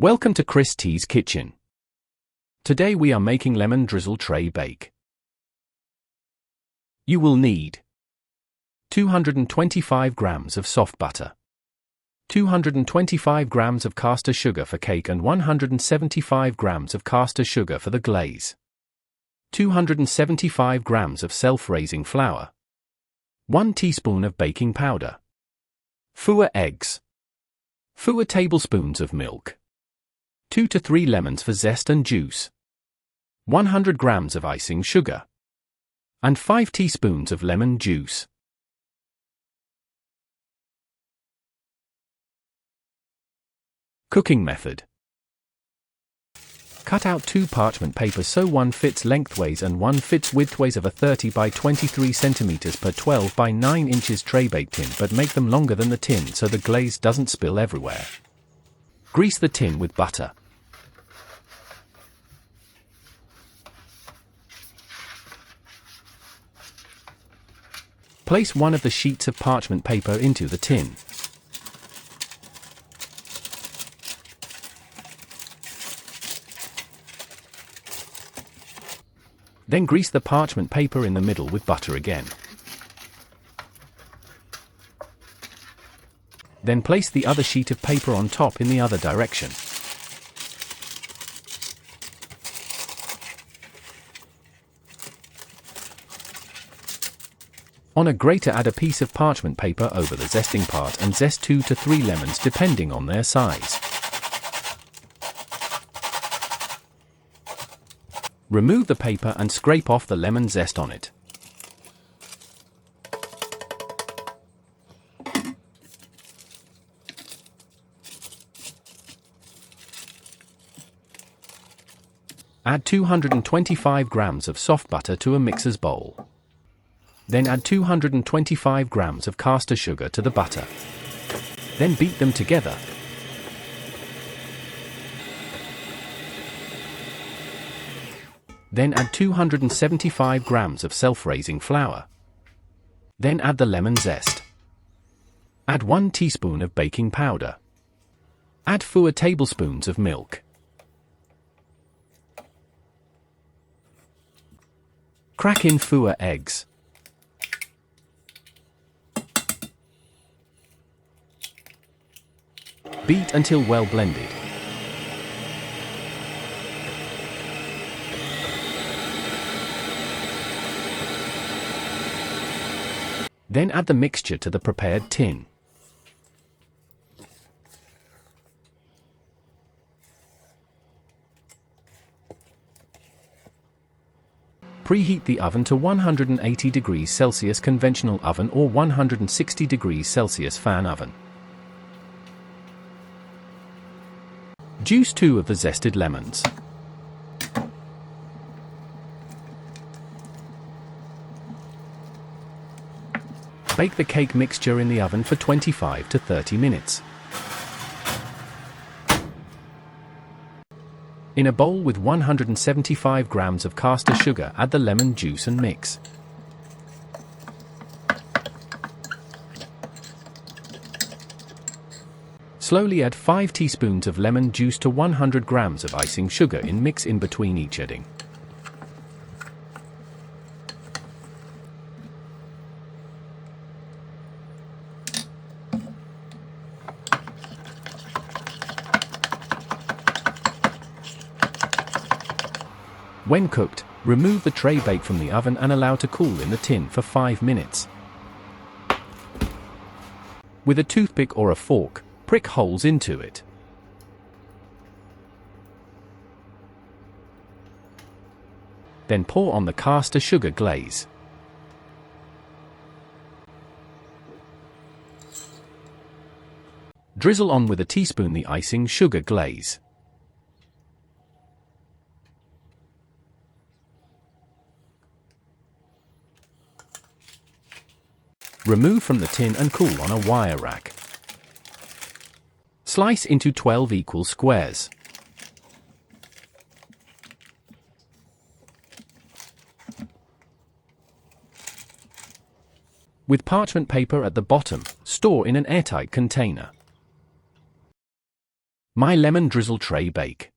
Welcome to Chris T's Kitchen. Today we are making lemon drizzle tray bake. You will need 225 grams of soft butter, 225 grams of caster sugar for cake and 175 grams of caster sugar for the glaze, 275 grams of self-raising flour, 1 teaspoon of baking powder, 4 eggs, 4 tablespoons of milk, 2 to 3 lemons for zest and juice, 100 grams of icing sugar, and 5 teaspoons of lemon juice. Cooking method. Cut out 2 parchment papers so one fits lengthways and one fits widthways of a 30 by 23 centimeters per 12 by 9 inches traybake tin, but make them longer than the tin so the glaze doesn't spill everywhere. Grease the tin with butter. Place one of the sheets of parchment paper into the tin. Then grease the parchment paper in the middle with butter again. Then place the other sheet of paper on top in the other direction. On a grater, add a piece of parchment paper over the zesting part and zest 2 to 3 lemons depending on their size. Remove the paper and scrape off the lemon zest on it. Add 225 grams of soft butter to a mixer's bowl. Then add 225 grams of caster sugar to the butter. Then beat them together. Then add 275 grams of self-raising flour. Then add the lemon zest. Add 1 teaspoon of baking powder. Add 4 tablespoons of milk. Crack in 4 eggs. Beat until well blended. Then add the mixture to the prepared tin. Preheat the oven to 180 degrees Celsius conventional oven or 160 degrees Celsius fan oven. Juice 2 of the zested lemons. Bake the cake mixture in the oven for 25 to 30 minutes. In a bowl with 175 grams of caster sugar, add the lemon juice and mix. Slowly add 5 teaspoons of lemon juice to 100 grams of icing sugar and mix in between each adding. When cooked, remove the tray bake from the oven and allow to cool in the tin for 5 minutes. With a toothpick or a fork, prick holes into it. Then pour on the caster sugar glaze. Drizzle on with a teaspoon the icing sugar glaze. Remove from the tin and cool on a wire rack. Slice into 12 equal squares. With parchment paper at the bottom, store in an airtight container. My lemon drizzle tray bake.